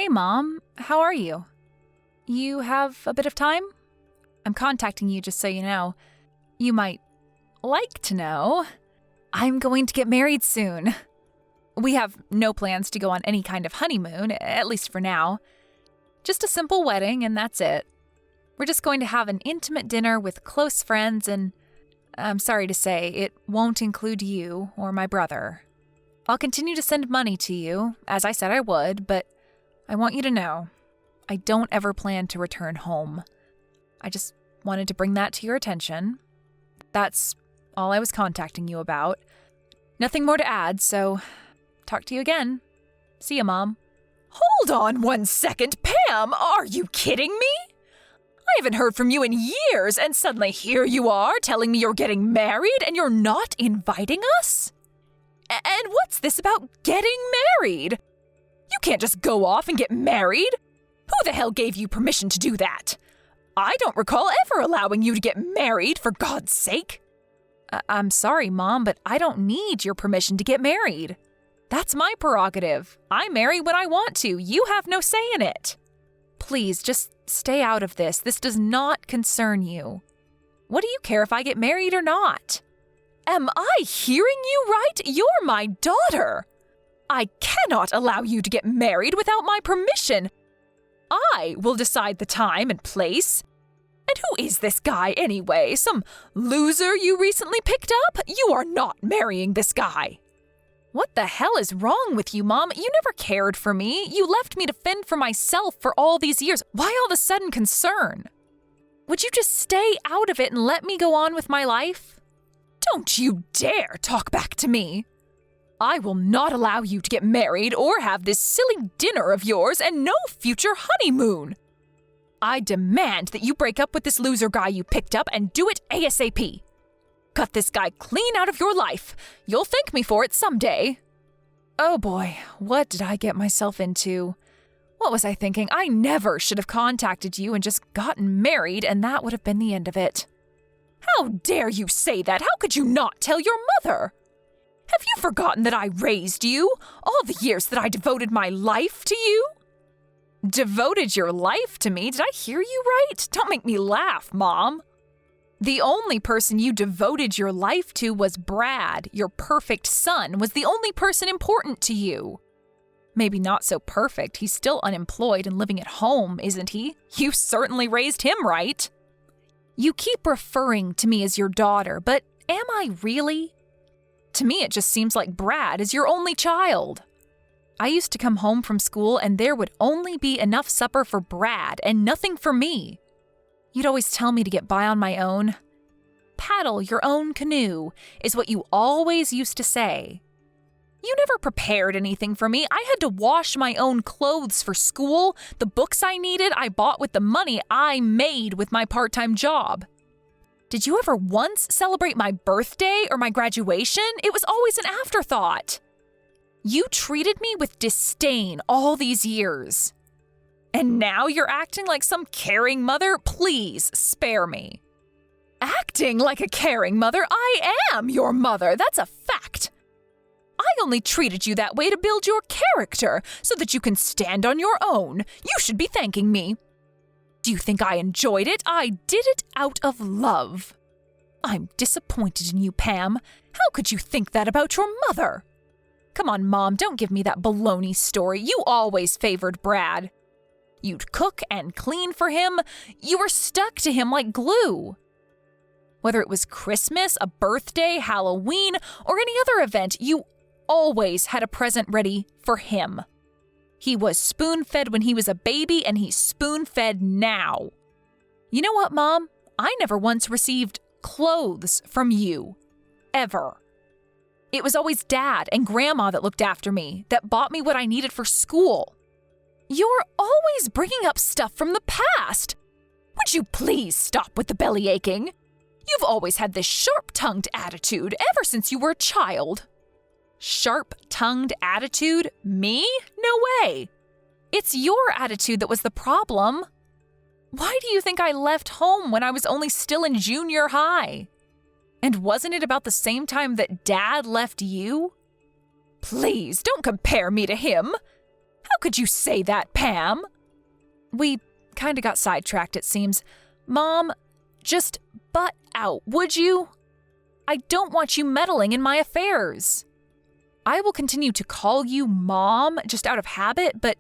Hey, Mom. How are you? You have a bit of time? I'm contacting you just so you know. You might like to know. I'm going to get married soon. We have no plans to go on any kind of honeymoon, at least for now. Just a simple wedding, and that's it. We're just going to have an intimate dinner with close friends, and I'm sorry to say, it won't include you or my brother. I'll continue to send money to you, as I said I would, but I want you to know, I don't ever plan to return home. I just wanted to bring that to your attention. That's all I was contacting you about. Nothing more to add, so talk to you again. See ya, Mom. Hold on 1 second, Pam! Are you kidding me? I haven't heard from you in years, and suddenly here you are telling me you're getting married and you're not inviting us? And what's this about getting married? You can't just go off and get married. Who the hell gave you permission to do that? I don't recall ever allowing you to get married, for God's sake. I'm sorry, Mom, but I don't need your permission to get married. That's my prerogative. I marry when I want to. You have no say in it. Please, just stay out of this. This does not concern you. What do you care if I get married or not? Am I hearing you right? You're my daughter. I cannot allow you to get married without my permission. I will decide the time and place. And who is this guy anyway? Some loser you recently picked up? You are not marrying this guy. What the hell is wrong with you, Mom? You never cared for me. You left me to fend for myself for all these years. Why all the sudden concern? Would you just stay out of it and let me go on with my life? Don't you dare talk back to me. I will not allow you to get married or have this silly dinner of yours and no future honeymoon. I demand that you break up with this loser guy you picked up and do it ASAP. Cut this guy clean out of your life. You'll thank me for it someday. Oh boy, what did I get myself into? What was I thinking? I never should have contacted you and just gotten married, and that would have been the end of it. How dare you say that? How could you not tell your mother? Have you forgotten that I raised you? All the years that I devoted my life to you? Devoted your life to me? Did I hear you right? Don't make me laugh, Mom. The only person you devoted your life to was Brad. Your perfect son was the only person important to you. Maybe not so perfect. He's still unemployed and living at home, isn't he? You certainly raised him right. You keep referring to me as your daughter, but am I really? To me, it just seems like Brad is your only child. I used to come home from school and there would only be enough supper for Brad and nothing for me. You'd always tell me to get by on my own. Paddle your own canoe is what you always used to say. You never prepared anything for me. I had to wash my own clothes for school. The books I needed, I bought with the money I made with my part-time job. Did you ever once celebrate my birthday or my graduation? It was always an afterthought. You treated me with disdain all these years. And now you're acting like some caring mother? Please, spare me. Acting like a caring mother? I am your mother. That's a fact. I only treated you that way to build your character so that you can stand on your own. You should be thanking me. Do you think I enjoyed it? I did it out of love. I'm disappointed in you, Pam. How could you think that about your mother? Come on, Mom, don't give me that baloney story. You always favored Brad. You'd cook and clean for him. You were stuck to him like glue. Whether it was Christmas, a birthday, Halloween, or any other event, you always had a present ready for him. He was spoon-fed when he was a baby, and he's spoon-fed now. You know what, Mom? I never once received clothes from you. Ever. It was always Dad and Grandma that looked after me, that bought me what I needed for school. You're always bringing up stuff from the past. Would you please stop with the belly aching? You've always had this sharp-tongued attitude ever since you were a child. Sharp-tongued attitude? Me? No way. It's your attitude that was the problem. Why do you think I left home when I was only still in junior high? And wasn't it about the same time that Dad left you? Please, don't compare me to him. How could you say that, Pam? We kinda got sidetracked, it seems. Mom, just butt out, would you? I don't want you meddling in my affairs. I will continue to call you Mom just out of habit, but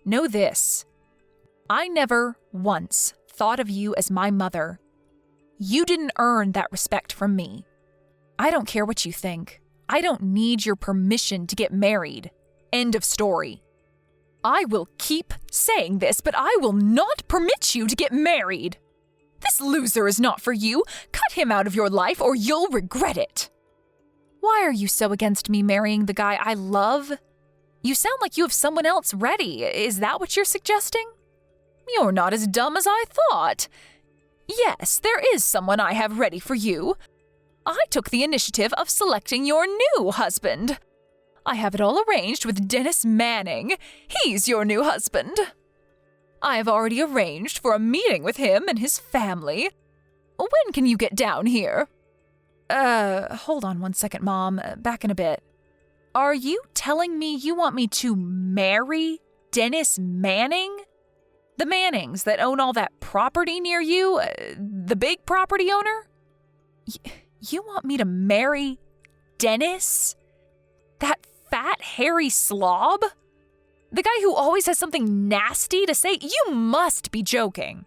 know this. I never once thought of you as my mother. You didn't earn that respect from me. I don't care what you think. I don't need your permission to get married. End of story. I will keep saying this, but I will not permit you to get married. This loser is not for you. Cut him out of your life or you'll regret it. Why are you so against me marrying the guy I love? You sound like you have someone else ready. Is that what you're suggesting? You're not as dumb as I thought. Yes, there is someone I have ready for you. I took the initiative of selecting your new husband. I have it all arranged with Dennis Manning. He's your new husband. I have already arranged for a meeting with him and his family. When can you get down here? Hold on one second, Mom. Back in a bit. Are you telling me you want me to marry Dennis Manning? The Mannings that own all that property near you? The big property owner? You want me to marry Dennis? That fat, hairy slob? The guy who always has something nasty to say? You must be joking.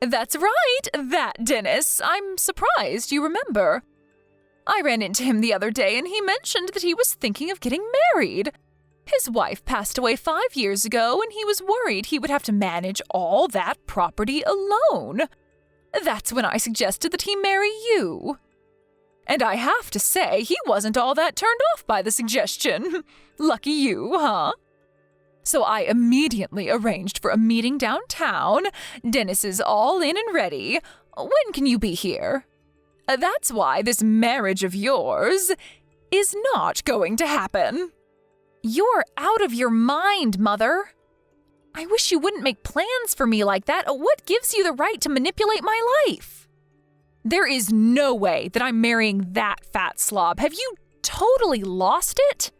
That's right, that Dennis. I'm surprised you remember. I ran into him the other day and he mentioned that he was thinking of getting married. His wife passed away 5 years ago and he was worried he would have to manage all that property alone. That's when I suggested that he marry you. And I have to say, he wasn't all that turned off by the suggestion. Lucky you, huh? So I immediately arranged for a meeting downtown. Dennis is all in and ready. When can you be here? That's why this marriage of yours is not going to happen. You're out of your mind, Mother. I wish you wouldn't make plans for me like that. What gives you the right to manipulate my life? There is no way that I'm marrying that fat slob. Have you totally lost it?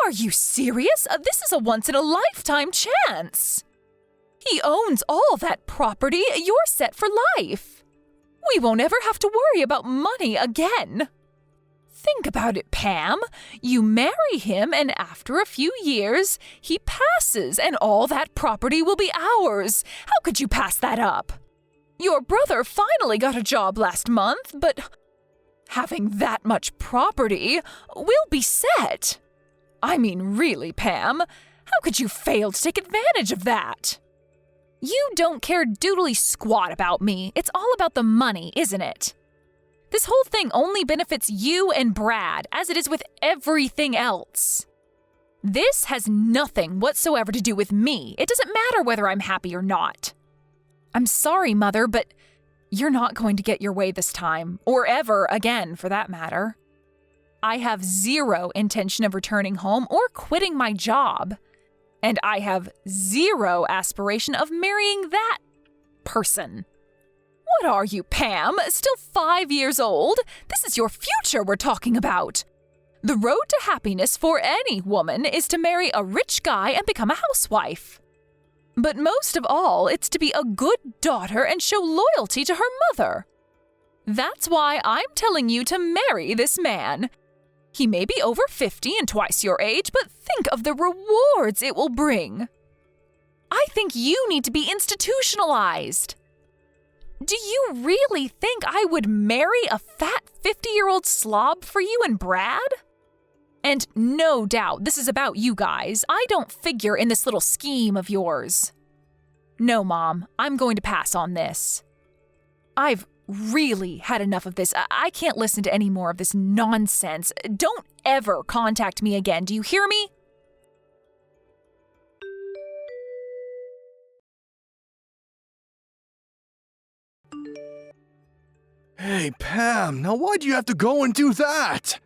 Are you serious? This is a once-in-a-lifetime chance. He owns all that property. You're set for life. We won't ever have to worry about money again. Think about it, Pam. You marry him, and after a few years, he passes, and all that property will be ours. How could you pass that up? Your brother finally got a job last month, but having that much property, we'll be set. I mean, really, Pam, how could you fail to take advantage of that? You don't care doodly squat about me. It's all about the money, isn't it? This whole thing only benefits you and Brad, as it is with everything else. This has nothing whatsoever to do with me. It doesn't matter whether I'm happy or not. I'm sorry, Mother, but you're not going to get your way this time, or ever again, for that matter. I have zero intention of returning home or quitting my job. And I have zero aspiration of marrying that person. What are you, Pam? Still 5 years old? This is your future we're talking about. The road to happiness for any woman is to marry a rich guy and become a housewife. But most of all, it's to be a good daughter and show loyalty to her mother. That's why I'm telling you to marry this man. He may be over 50 and twice your age, but think of the rewards it will bring. I think you need to be institutionalized. Do you really think I would marry a fat 50-year-old slob for you and Brad? And no doubt this is about you guys. I don't figure in this little scheme of yours. No, Mom, I'm going to pass on this. I've really had enough of this. I can't listen to any more of this nonsense. Don't ever contact me again. Do you hear me? Hey, Pam, now why'd you have to go and do that?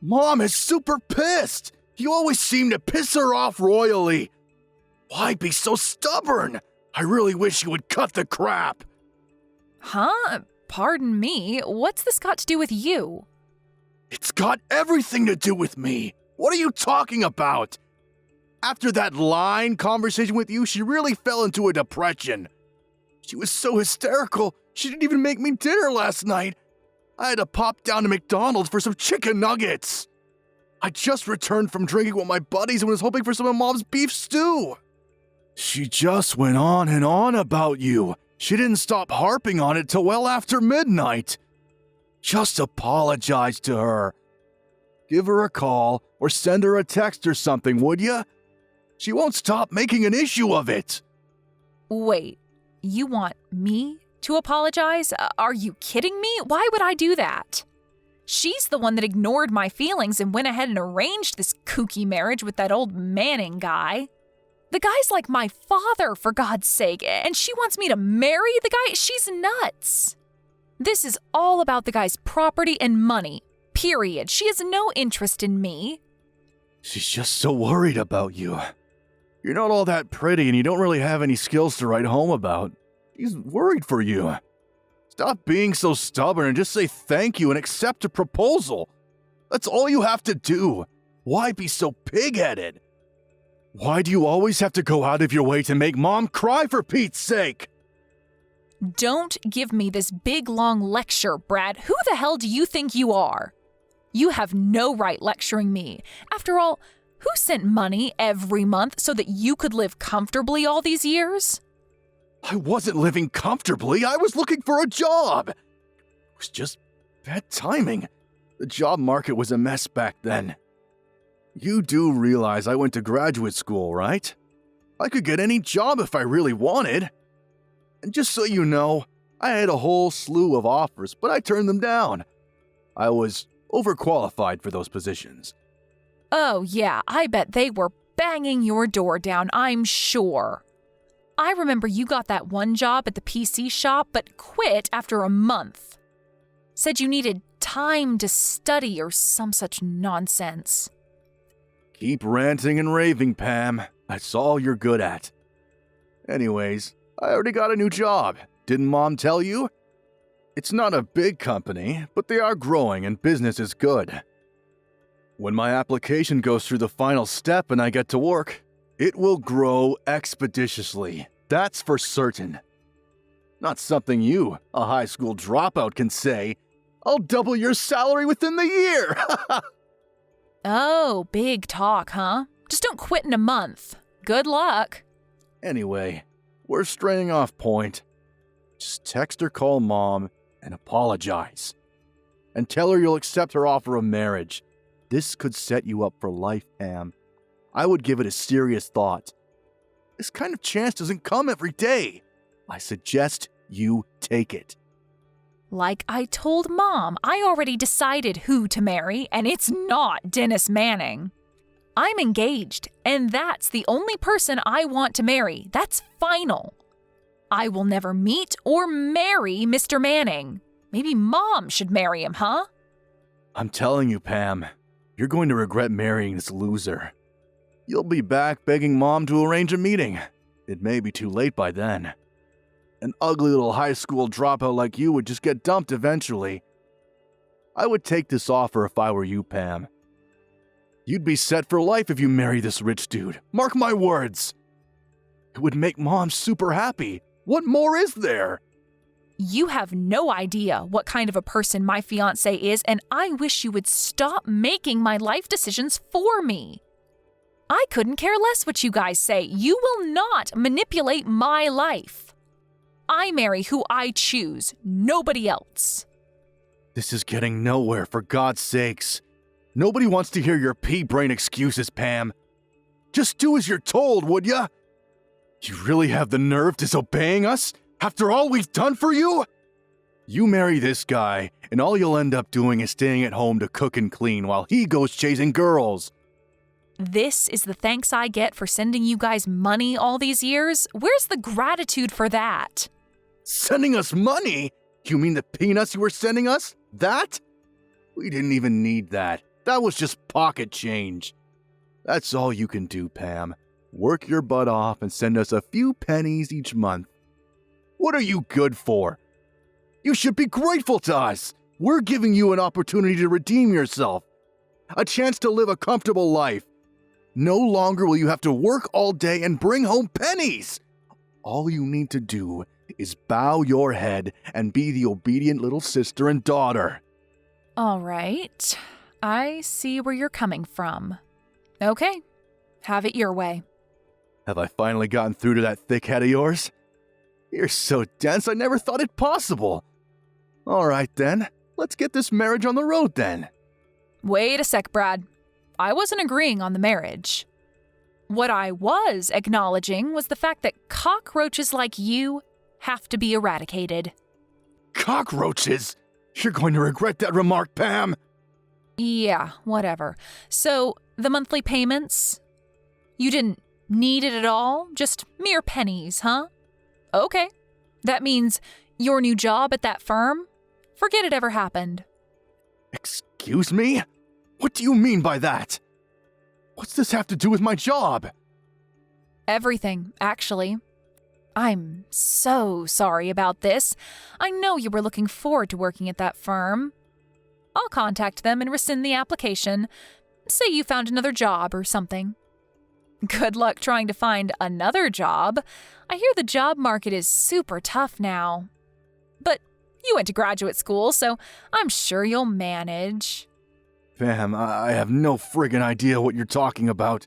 Mom is super pissed. You always seem to piss her off royally. Why be so stubborn? I really wish you would cut the crap. Huh? Pardon me, what's this got to do with you? It's got everything to do with me. What are you talking about? After that line conversation with you, she really fell into a depression. She was so hysterical, she didn't even make me dinner last night. I had to pop down to McDonald's for some chicken nuggets. I just returned from drinking with my buddies and was hoping for some of Mom's beef stew. She just went on and on about you. She didn't stop harping on it till well after midnight. Just apologize to her. Give her a call or send her a text or something, would ya? She won't stop making an issue of it. Wait, you want me to apologize? Are you kidding me? Why would I do that? She's the one that ignored my feelings and went ahead and arranged this kooky marriage with that old Manning guy. The guy's like my father, for God's sake, and she wants me to marry the guy? She's nuts. This is all about the guy's property and money, period. She has no interest in me. She's just so worried about you. You're not all that pretty and you don't really have any skills to write home about. She's worried for you. Stop being so stubborn and just say thank you and accept a proposal. That's all you have to do. Why be so pig-headed? Why do you always have to go out of your way to make Mom cry, for Pete's sake? Don't give me this big long lecture, Brad. Who the hell do you think you are? You have no right lecturing me. After all, who sent money every month so that you could live comfortably all these years? I wasn't living comfortably. I was looking for a job. It was just bad timing. The job market was a mess back then. You do realize I went to graduate school, right? I could get any job if I really wanted. And just so you know, I had a whole slew of offers, but I turned them down. I was overqualified for those positions. Oh yeah, I bet they were banging your door down, I'm sure. I remember you got that one job at the PC shop, but quit after a month. Said you needed time to study or some such nonsense. Keep ranting and raving, Pam. That's all you're good at. Anyways, I already got a new job. Didn't Mom tell you? It's not a big company, but they are growing and business is good. When my application goes through the final step and I get to work, it will grow expeditiously. That's for certain. Not something you, a high school dropout, can say. I'll double your salary within the year! Oh, big talk, huh? Just don't quit in a month. Good luck. Anyway, we're straying off point. Just text or call Mom and apologize. And tell her you'll accept her offer of marriage. This could set you up for life, Pam. I would give it a serious thought. This kind of chance doesn't come every day. I suggest you take it. Like I told Mom, I already decided who to marry, and it's not Dennis Manning. I'm engaged, and that's the only person I want to marry. That's final. I will never meet or marry Mr. Manning. Maybe Mom should marry him, huh? I'm telling you, Pam, you're going to regret marrying this loser. You'll be back begging Mom to arrange a meeting. It may be too late by then. An ugly little high school dropout like you would just get dumped eventually. I would take this offer if I were you, Pam. You'd be set for life if you marry this rich dude. Mark my words. It would make Mom super happy. What more is there? You have no idea what kind of a person my fiancé is, and I wish you would stop making my life decisions for me. I couldn't care less what you guys say. You will not manipulate my life. I marry who I choose, nobody else. This is getting nowhere, for God's sakes. Nobody wants to hear your pea-brain excuses, Pam. Just do as you're told, would ya? You really have the nerve disobeying us? After all we've done for you? You marry this guy, and all you'll end up doing is staying at home to cook and clean while he goes chasing girls. This is the thanks I get for sending you guys money all these years? Where's the gratitude for that? Sending us money? You mean the peanuts you were sending us? That? We didn't even need that. That was just pocket change. That's all you can do, Pam. Work your butt off and send us a few pennies each month. What are you good for? You should be grateful to us. We're giving you an opportunity to redeem yourself. A chance to live a comfortable life. No longer will you have to work all day and bring home pennies. All you need to do is bow your head and be the obedient little sister and daughter. All right. I see where you're coming from. Okay. Have it your way. Have I finally gotten through to that thick head of yours? You're so dense, I never thought it possible. All right, then. Let's get this marriage on the road, then. Wait a sec, Brad. I wasn't agreeing on the marriage. What I was acknowledging was the fact that cockroaches like you have to be eradicated. Cockroaches? You're going to regret that remark, Pam. Yeah, whatever. So, the monthly payments? You didn't need it at all? Just mere pennies, huh? Okay. That means your new job at that firm? Forget it ever happened. Excuse me? What do you mean by that? What's this have to do with my job? Everything, actually. I'm so sorry about this. I know you were looking forward to working at that firm. I'll contact them and rescind the application. Say you found another job or something. Good luck trying to find another job. I hear the job market is super tough now. But you went to graduate school, so I'm sure you'll manage. Pam, I have no friggin' idea what you're talking about.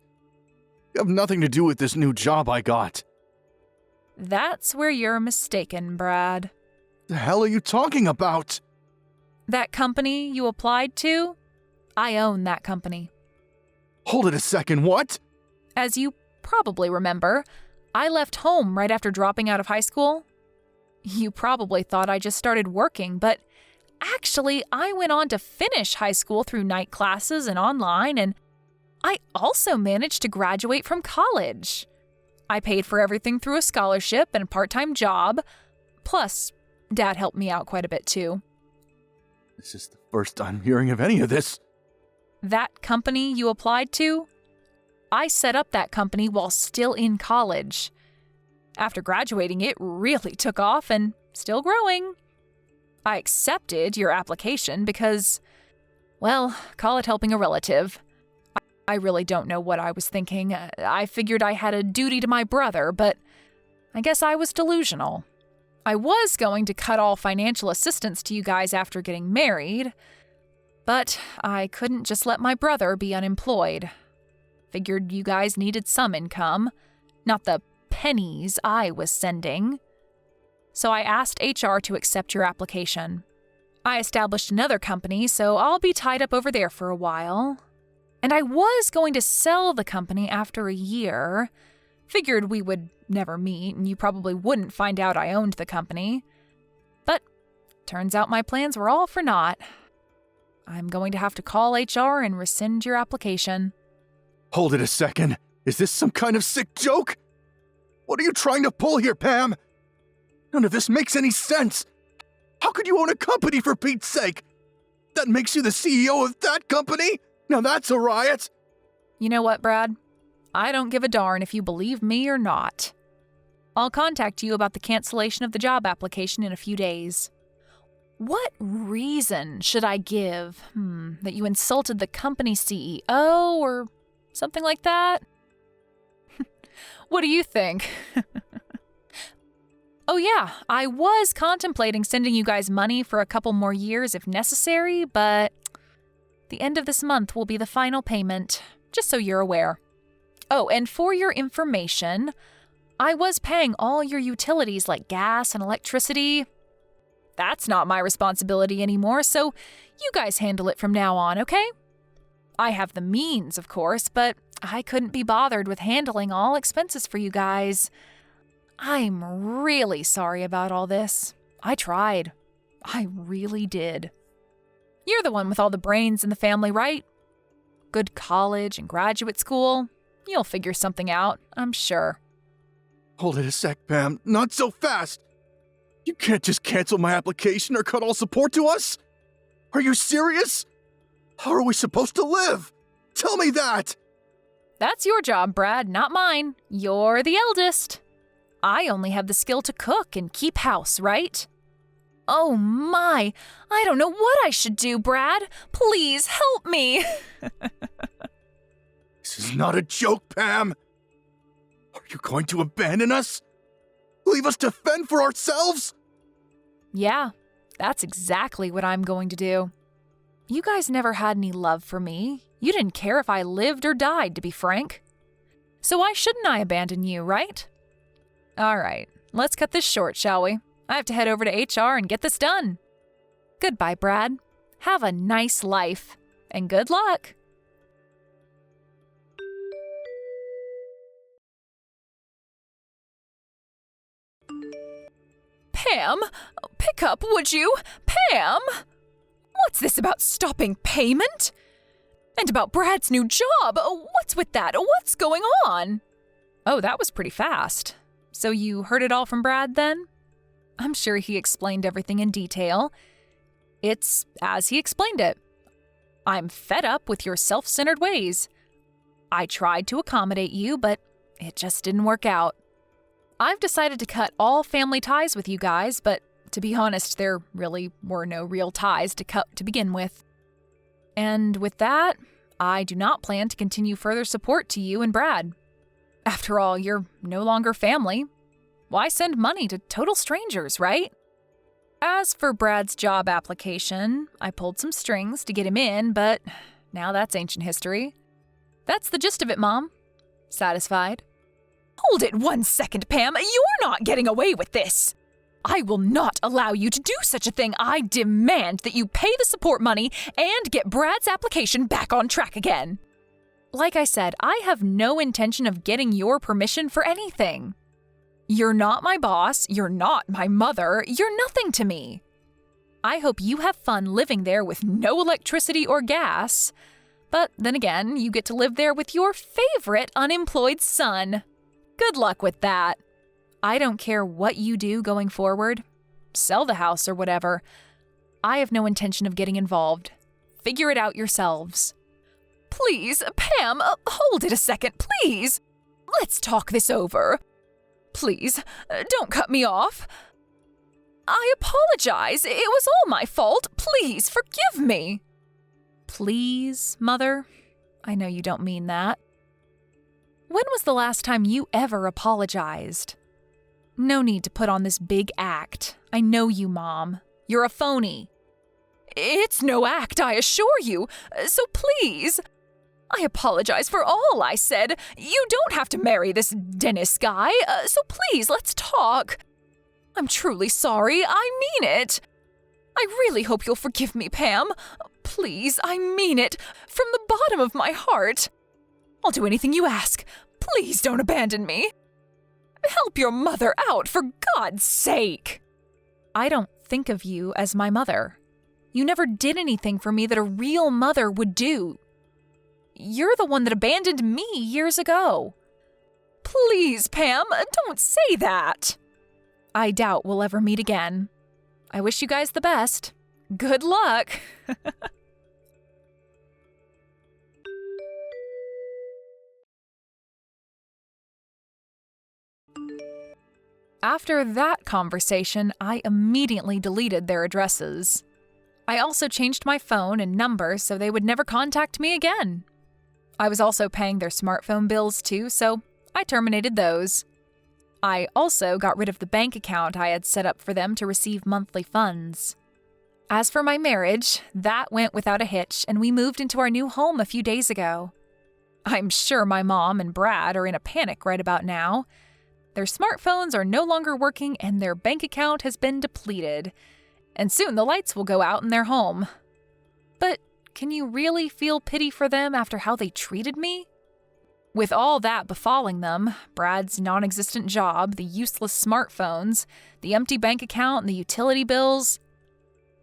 You have nothing to do with this new job I got. That's where you're mistaken, Brad. The hell are you talking about? That company you applied to? I own that company. Hold it a second, what? As you probably remember, I left home right after dropping out of high school. You probably thought I just started working, but actually, I went on to finish high school through night classes and online, and I also managed to graduate from college. I paid for everything through a scholarship and a part-time job. Plus, Dad helped me out quite a bit too. This is the first I'm hearing of any of this. That company you applied to? I set up that company while still in college. After graduating, it really took off and still growing. I accepted your application because, well, call it helping a relative. I really don't know what I was thinking. I figured I had a duty to my brother, but I guess I was delusional. I was going to cut all financial assistance to you guys after getting married, but I couldn't just let my brother be unemployed. Figured you guys needed some income, not the pennies I was sending. So I asked HR to accept your application. I established another company, so I'll be tied up over there for a while. And I was going to sell the company after a year. Figured we would never meet, and you probably wouldn't find out I owned the company. But turns out my plans were all for naught. I'm going to have to call HR and rescind your application. Hold it a second. Is this some kind of sick joke? What are you trying to pull here, Pam? None of this makes any sense. How could you own a company, for Pete's sake? That makes you the CEO of that company? Now that's a riot. You know what, Brad? I don't give a darn if you believe me or not. I'll contact you about the cancellation of the job application in a few days. What reason should I give? That you insulted the company CEO or something like that? What do you think? Oh yeah, I was contemplating sending you guys money for a couple more years if necessary, but the end of this month will be the final payment, just so you're aware. Oh, and for your information, I was paying all your utilities like gas and electricity. That's not my responsibility anymore, so you guys handle it from now on, okay? I have the means, of course, but I couldn't be bothered with handling all expenses for you guys. I'm really sorry about all this. I tried. I really did. You're the one with all the brains in the family, right? Good college and graduate school. You'll figure something out, I'm sure. Hold it a sec, Pam. Not so fast. You can't just cancel my application or cut all support to us? Are you serious? How are we supposed to live? Tell me that! That's your job, Brad, not mine. You're the eldest. I only have the skill to cook and keep house, right? Oh my, I don't know what I should do, Brad. Please help me. This This is not a joke, Pam. Are you going to abandon us? Leave us to fend for ourselves? Yeah, that's exactly what I'm going to do. You guys never had any love for me. You didn't care if I lived or died, to be frank. So why shouldn't I abandon you, right? All right, let's cut this short, shall we? I have to head over to HR and get this done. Goodbye, Brad. Have a nice life, and good luck. Pam, pick up, would you? Pam! What's this about stopping payment? And about Brad's new job? What's with that? What's going on? Oh, that was pretty fast. So you heard it all from Brad then? I'm sure he explained everything in detail. It's as he explained it. I'm fed up with your self-centered ways. I tried to accommodate you, but it just didn't work out. I've decided to cut all family ties with you guys, but to be honest, there really were no real ties to cut to begin with. And with that, I do not plan to continue further support to you and Brad. After all, you're no longer family. Why send money to total strangers, right? As for Brad's job application, I pulled some strings to get him in, but now that's ancient history. That's the gist of it, Mom. Satisfied? Hold it 1 second, Pam. You're not getting away with this. I will not allow you to do such a thing. I demand that you pay the support money and get Brad's application back on track again. Like I said, I have no intention of getting your permission for anything. You're not my boss, you're not my mother, you're nothing to me. I hope you have fun living there with no electricity or gas. But then again, you get to live there with your favorite unemployed son. Good luck with that. I don't care what you do going forward. Sell the house or whatever. I have no intention of getting involved. Figure it out yourselves. Please, Pam, hold it a second, please. Let's talk this over. Please, don't cut me off. I apologize. It was all my fault. Please, forgive me. Please, Mother? I know you don't mean that. When was the last time you ever apologized? No need to put on this big act. I know you, Mom. You're a phony. It's no act, I assure you. So please, I apologize for all I said. You don't have to marry this Dennis guy, so please, let's talk. I'm truly sorry. I mean it. I really hope you'll forgive me, Pam. Please, I mean it. From the bottom of my heart. I'll do anything you ask. Please don't abandon me. Help your mother out, for God's sake. I don't think of you as my mother. You never did anything for me that a real mother would do. You're the one that abandoned me years ago. Please, Pam, don't say that. I doubt we'll ever meet again. I wish you guys the best. Good luck. After that conversation, I immediately deleted their addresses. I also changed my phone and number so they would never contact me again. I was also paying their smartphone bills too, so I terminated those. I also got rid of the bank account I had set up for them to receive monthly funds. As for my marriage, that went without a hitch, and we moved into our new home a few days ago. I'm sure my mom and Brad are in a panic right about now. Their smartphones are no longer working and their bank account has been depleted. And soon the lights will go out in their home. But can you really feel pity for them after how they treated me? With all that befalling them, Brad's non-existent job, the useless smartphones, the empty bank account, and the utility bills,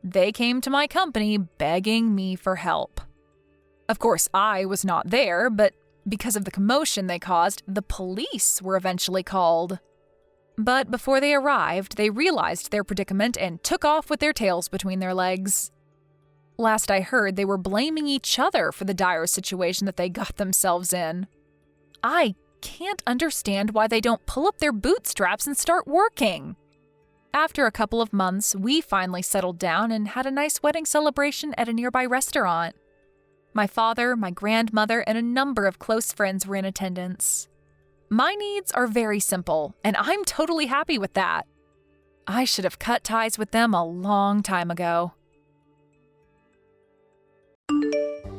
they came to my company begging me for help. Of course, I was not there, but because of the commotion they caused, the police were eventually called. But before they arrived, they realized their predicament and took off with their tails between their legs. Last I heard, they were blaming each other for the dire situation that they got themselves in. I can't understand why they don't pull up their bootstraps and start working. After a couple of months, we finally settled down and had a nice wedding celebration at a nearby restaurant. My father, my grandmother, and a number of close friends were in attendance. My needs are very simple, and I'm totally happy with that. I should have cut ties with them a long time ago.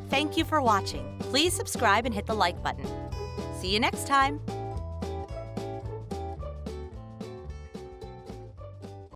Thank you for watching. Please subscribe and hit the like button. See you next time.